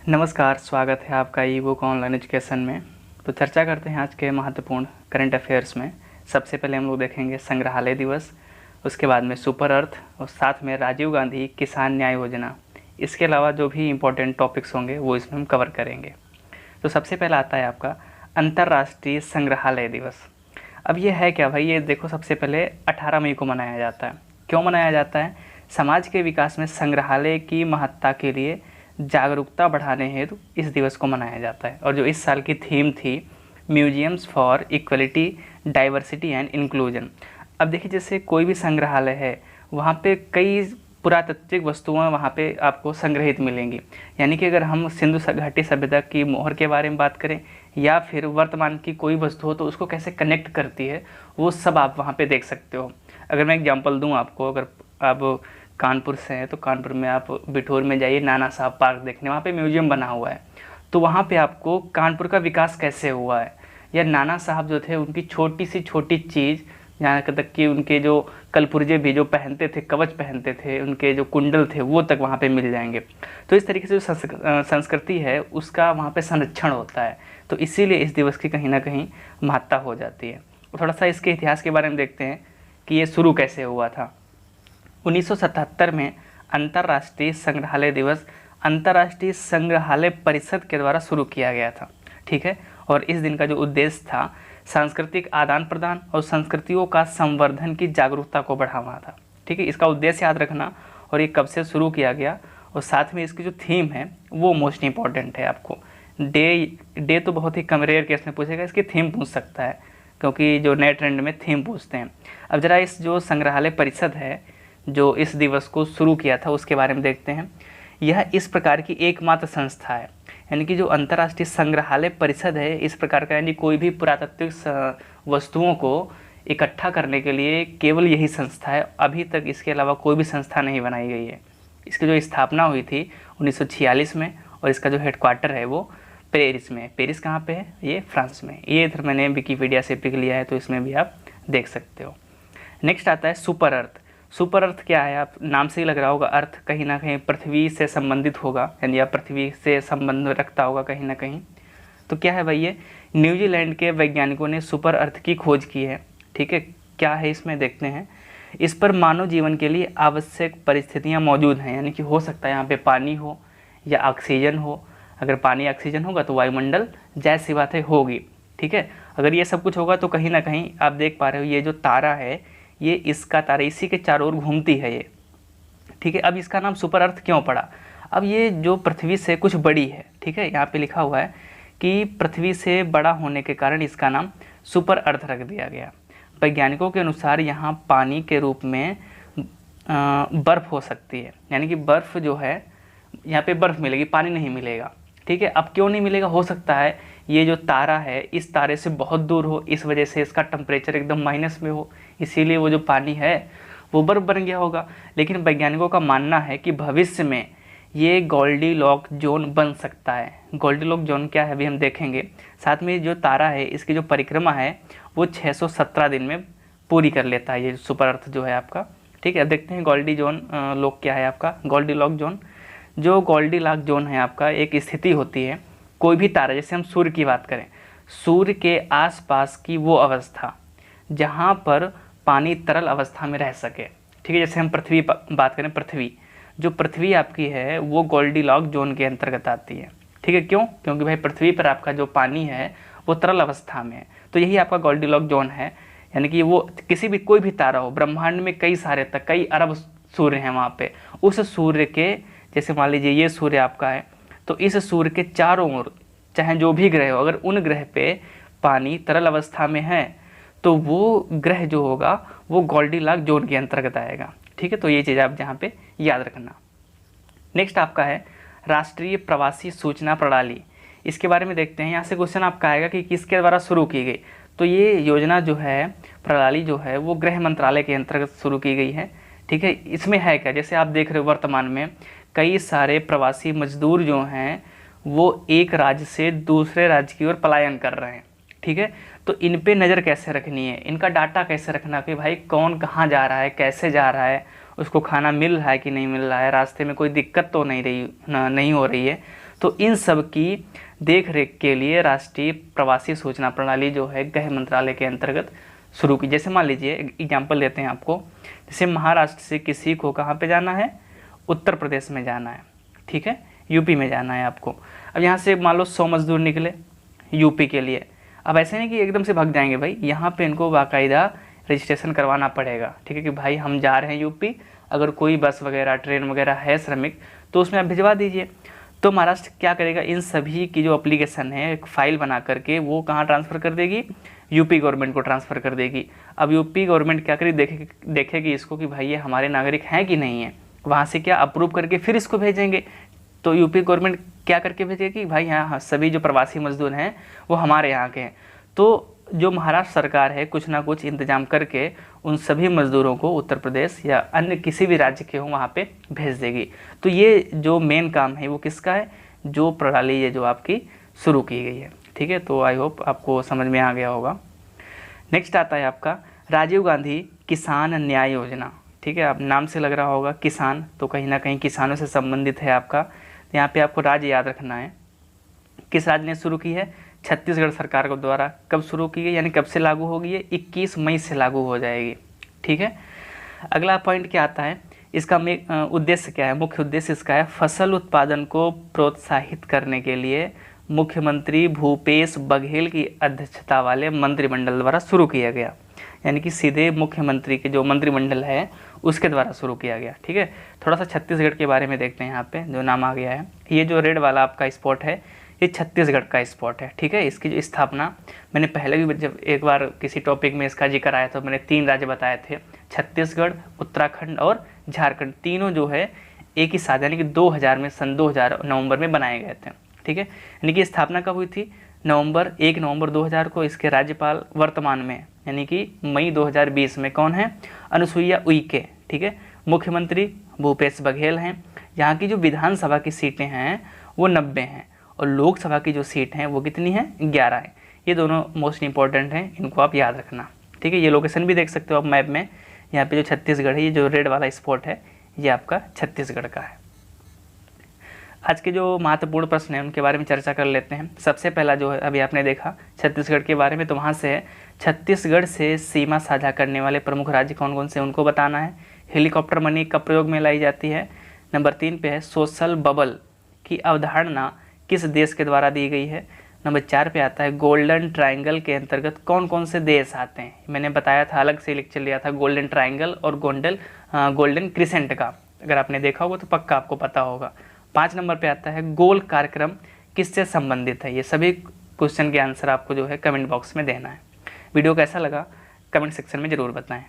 नमस्कार, स्वागत है आपका ई बुक ऑनलाइन एजुकेशन में। तो चर्चा करते हैं आज के महत्वपूर्ण करंट अफेयर्स में। सबसे पहले हम लोग देखेंगे संग्रहालय दिवस, उसके बाद में सुपर अर्थ और साथ में राजीव गांधी किसान न्याय योजना। इसके अलावा जो भी इम्पोर्टेंट टॉपिक्स होंगे वो इसमें हम कवर करेंगे। तो सबसे पहला आता है आपका अंतर्राष्ट्रीय संग्रहालय दिवस। अब ये है क्या भाई? ये देखो, सबसे पहले 18 मई को मनाया जाता है। क्यों मनाया जाता है? समाज के विकास में संग्रहालय की महत्ता के लिए जागरूकता बढ़ाने हेतु इस दिवस को मनाया जाता है। और जो इस साल की थीम थी museums for equality, diversity and inclusion. अब देखिए, जैसे कोई भी संग्रहालय है वहाँ पे कई पुरातात्विक वस्तुएं वहाँ पे आपको संग्रहित मिलेंगी। यानी कि अगर हम सिंधु घाटी सभ्यता की मोहर के बारे में बात करें या फिर वर्तमान की कोई वस्तु हो तो उसको कैसे कनेक्ट करती है, वो सब आप वहाँ पे देख सकते हो। अगर मैं एग्जांपल दूँ आपको, अगर आप कानपुर से हैं तो कानपुर में आप बिठूर में जाइए नाना साहब पार्क देखने, वहाँ पे म्यूजियम बना हुआ है। तो वहाँ पे आपको कानपुर का विकास कैसे हुआ है, या नाना साहब जो थे उनकी छोटी सी छोटी चीज़, यहाँ तक कि उनके जो कलपुर्जे भी जो पहनते थे, कवच पहनते थे, उनके जो कुंडल थे, वो तक वहाँ पे मिल जाएंगे। तो इस तरीके से जो संस्कृति है उसका वहाँ पे संरक्षण होता है। तो इसीलिए इस दिवस की कहीं ना कहीं महत्ता हो जाती है। थोड़ा सा इसके इतिहास के बारे में देखते हैं कि ये शुरू कैसे हुआ था। 1977 में अंतर्राष्ट्रीय संग्रहालय दिवस अंतर्राष्ट्रीय संग्रहालय परिषद के द्वारा शुरू किया गया था। ठीक है, और इस दिन का जो उद्देश्य था सांस्कृतिक आदान प्रदान और संस्कृतियों का संवर्धन की जागरूकता को बढ़ावा था। ठीक है, इसका उद्देश्य याद रखना और ये कब से शुरू किया गया, और साथ में इसकी जो थीम है वो मोस्ट इम्पॉर्टेंट है। आपको डे तो बहुत ही कम रेयर केस में पूछेगा, इसकी थीम पूछ सकता है क्योंकि जो नए ट्रेंड में थीम पूछते हैं। अब जरा इस जो संग्रहालय परिषद है जो इस दिवस को शुरू किया था उसके बारे में देखते हैं। यह इस प्रकार की एकमात्र संस्था है, यानी कि जो अंतर्राष्ट्रीय संग्रहालय परिषद है इस प्रकार का, यानी कोई भी पुरातात्विक वस्तुओं को इकट्ठा करने के लिए केवल यही संस्था है। अभी तक इसके अलावा कोई भी संस्था नहीं बनाई गई है। इसकी जो स्थापना हुई थी 1946 में, और इसका जो हेडक्वार्टर है वो पेरिस में। पेरिस कहाँ पे है? ये फ्रांस में। ये इधर मैंने विकिपीडिया से पिक लिया है, तो इसमें भी आप देख सकते हो। नेक्स्ट आता है सुपर अर्थ। सुपर अर्थ क्या है? आप नाम से ही लग रहा होगा, अर्थ कहीं ना कहीं पृथ्वी से संबंधित होगा, यानी या पृथ्वी से संबंध रखता होगा कहीं ना कहीं। तो क्या है भाई? ये न्यूजीलैंड के वैज्ञानिकों ने सुपर अर्थ की खोज की है। ठीक है, क्या है इसमें देखते हैं। इस पर मानव जीवन के लिए आवश्यक परिस्थितियां मौजूद हैं, यानी कि हो सकता है यहाँ पे पानी हो या ऑक्सीजन हो। अगर पानी ऑक्सीजन होगा तो वायुमंडल जाहिर सी बात है होगी। ठीक है, अगर ये सब कुछ होगा तो कहीं ना कहीं आप देख पा रहे हो ये जो तारा है, ये इसका तारा इसी के चारों ओर घूमती है ये। ठीक है, अब इसका नाम सुपर अर्थ क्यों पड़ा? अब ये जो पृथ्वी से कुछ बड़ी है, ठीक है, यहाँ पे लिखा हुआ है कि पृथ्वी से बड़ा होने के कारण इसका नाम सुपर अर्थ रख दिया गया। वैज्ञानिकों के अनुसार यहाँ पानी के रूप में बर्फ़ हो सकती है, यानी कि बर्फ़ जो है यहाँ पे बर्फ़ मिलेगी, पानी नहीं मिलेगा। ठीक है, अब क्यों नहीं मिलेगा? हो सकता है ये जो तारा है इस तारे से बहुत दूर हो, इस वजह से इसका टेम्परेचर एकदम माइनस में हो, इसीलिए वो जो पानी है वो बर्फ़ बन गया होगा। लेकिन वैज्ञानिकों का मानना है कि भविष्य में ये गोल्डीलॉक जोन बन सकता है। गोल्डीलॉक जोन क्या है अभी हम देखेंगे। साथ में जो तारा है इसकी जो परिक्रमा है वो 617 दिन में पूरी कर लेता है, ये सुपर अर्थ जो है आपका। ठीक है, देखते हैं गोल्डी जोन लॉक क्या है आपका। गोल्डीलॉक जोन, जो गोल्डीलॉक जोन है आपका, एक स्थिति होती है कोई भी तारा, जैसे हम सूर्य की बात करें, सूर्य के आसपास की वो अवस्था जहाँ पर पानी तरल अवस्था में रह सके। ठीक है, जैसे हम पृथ्वी बात करें, पृथ्वी जो पृथ्वी आपकी है वो गोल्डीलॉक जोन के अंतर्गत आती है। ठीक है, क्यों? क्योंकि भाई पृथ्वी पर आपका जो पानी है वो तरल अवस्था में है, तो यही आपका गोल्डीलॉक जोन है। यानी कि वो किसी भी कोई भी तारा हो, ब्रह्मांड में कई सारे तक कई अरब सूर्य हैं वहाँ पे, उस सूर्य के, जैसे मान लीजिए ये सूर्य आपका है, तो इस सूर्य के चारों ओर चाहे जो भी ग्रह हो, अगर उन ग्रह पे पानी तरल अवस्था में है तो वो ग्रह जो होगा वो गोल्डीलॉक जोन के अंतर्गत आएगा। ठीक है, तो ये चीज़ आप जहाँ पे याद रखना। नेक्स्ट आपका है राष्ट्रीय प्रवासी सूचना प्रणाली। इसके बारे में देखते हैं। यहाँ से क्वेश्चन आपका आएगा कि किसके द्वारा शुरू की गई। तो ये योजना जो है, प्रणाली जो है वो गृह मंत्रालय के अंतर्गत शुरू की गई है। ठीक है, इसमें है क्या? जैसे आप देख रहे हो वर्तमान में कई सारे प्रवासी मजदूर जो हैं वो एक राज्य से दूसरे राज्य की ओर पलायन कर रहे हैं। ठीक है, तो इन पे नज़र कैसे रखनी है, इनका डाटा कैसे रखना कि भाई कौन कहाँ जा रहा है, कैसे जा रहा है, उसको खाना मिल रहा है कि नहीं मिल रहा है, रास्ते में कोई दिक्कत तो नहीं हो रही है। तो इन सब की देख रेख के लिए राष्ट्रीय प्रवासी सूचना प्रणाली जो है गृह मंत्रालय के अंतर्गत शुरू की। जैसे मान लीजिए एग्जाम्पल देते हैं आपको, जैसे महाराष्ट्र से किसी को कहाँ पे जाना है, उत्तर प्रदेश में जाना है, ठीक है, यूपी में जाना है आपको। अब यहाँ से मान लो 100 मजदूर निकले यूपी के लिए। अब ऐसे नहीं कि एकदम से भाग जाएंगे भाई, यहाँ पे इनको बाकायदा रजिस्ट्रेशन करवाना पड़ेगा, ठीक है, कि भाई हम जा रहे हैं यूपी, अगर कोई बस वगैरह ट्रेन वगैरह है श्रमिक तो उसमें आप भिजवा दीजिए। तो महाराष्ट्र क्या करेगा, इन सभी की जो एप्लीकेशन है एक फ़ाइल बना करके वो कहाँ ट्रांसफ़र कर देगी, यूपी गवर्नमेंट को ट्रांसफ़र कर देगी। अब यूपी गवर्नमेंट क्या करेगी, देखेगी इसको कि भाई ये हमारे नागरिक हैं कि नहीं है, वहाँ से क्या अप्रूव करके फिर इसको भेजेंगे। तो यूपी गवर्नमेंट क्या करके भेजेगी, भाई यहाँ सभी जो प्रवासी मजदूर हैं वो हमारे यहाँ के हैं। तो जो महाराष्ट्र सरकार है कुछ ना कुछ इंतजाम करके उन सभी मजदूरों को उत्तर प्रदेश या अन्य किसी भी राज्य के हों वहाँ पे भेज देगी। तो ये जो मेन काम है वो किसका है, जो प्रणाली है जो आपकी शुरू की गई है, ठीक है। तो आई होप आपको समझ में आ गया होगा। नेक्स्ट आता है आपका राजीव गांधी किसान न्याय योजना, ठीक है। आप नाम से लग रहा होगा किसान, तो कहीं ना कहीं किसानों से संबंधित है आपका। तो यहाँ पे आपको राज्य याद रखना है, किस राज्य ने शुरू की है, छत्तीसगढ़ सरकार के द्वारा। कब शुरू की गई यानी कब से लागू होगी, ये 21 मई से लागू हो जाएगी, ठीक है। अगला पॉइंट क्या आता है, इसका उद्देश्य क्या है, मुख्य उद्देश्य इसका है फसल उत्पादन को प्रोत्साहित करने के लिए मुख्यमंत्री भूपेश बघेल की अध्यक्षता वाले मंत्रिमंडल द्वारा शुरू किया गया। यानी कि सीधे मुख्यमंत्री के जो मंत्रिमंडल है उसके द्वारा शुरू किया गया, ठीक है। थोड़ा सा छत्तीसगढ़ के बारे में देखते हैं, यहाँ पे जो नाम आ गया है, ये जो रेड वाला आपका स्पॉट है ये छत्तीसगढ़ का स्पॉट है, ठीक है। इसकी जो स्थापना मैंने पहले भी जब एक बार किसी टॉपिक में इसका जिक्र आया तो मैंने 3 राज्य बताए थे, छत्तीसगढ़, उत्तराखंड और झारखंड। तीनों जो है एक ही साथ यानी कि 2000 में, सन 2000 नवंबर में बनाए गए थे, ठीक है। यानी कि स्थापना कब हुई थी, 1 नवंबर 2000 को। इसके राज्यपाल वर्तमान में यानी कि मई 2020 में कौन है, अनुसुईया उइके, ठीक है। मुख्यमंत्री भूपेश बघेल हैं। यहाँ की जो विधानसभा की सीटें हैं वो 90 हैं और लोकसभा की जो सीट हैं वो कितनी हैं, 11 हैं। ये दोनों मोस्ट इंपॉर्टेंट हैं, इनको आप याद रखना, ठीक है। ये लोकेशन भी देख सकते हो आप मैप में, यहाँ पे जो छत्तीसगढ़ है, ये जो रेड वाला स्पॉट है ये आपका छत्तीसगढ़ का है। आज के जो महत्वपूर्ण प्रश्न हैं उनके बारे में चर्चा कर लेते हैं। सबसे पहला जो है अभी आपने देखा छत्तीसगढ़ के बारे में, तो वहाँ से है छत्तीसगढ़ से सीमा साझा करने वाले प्रमुख राज्य कौन कौन से उनको बताना है। हेलीकॉप्टर मनी कब प्रयोग में लाई जाती है। नंबर 3 पे है सोशल बबल की अवधारणा किस देश के द्वारा दी गई है। नंबर 4 पे आता है गोल्डन ट्रायंगल के अंतर्गत कौन कौन से देश आते हैं। मैंने बताया था, अलग से लेक्चर लिया था गोल्डन ट्रायंगल और गोल्डन क्रिसेंट का, अगर आपने देखा होगा तो पक्का आपको पता होगा। 5 नंबर पे आता है गोल कार्यक्रम किससे संबंधित है। ये सभी क्वेश्चन के आंसर आपको जो है कमेंट बॉक्स में देना है। वीडियो कैसा लगा कमेंट सेक्शन में ज़रूर बताएं।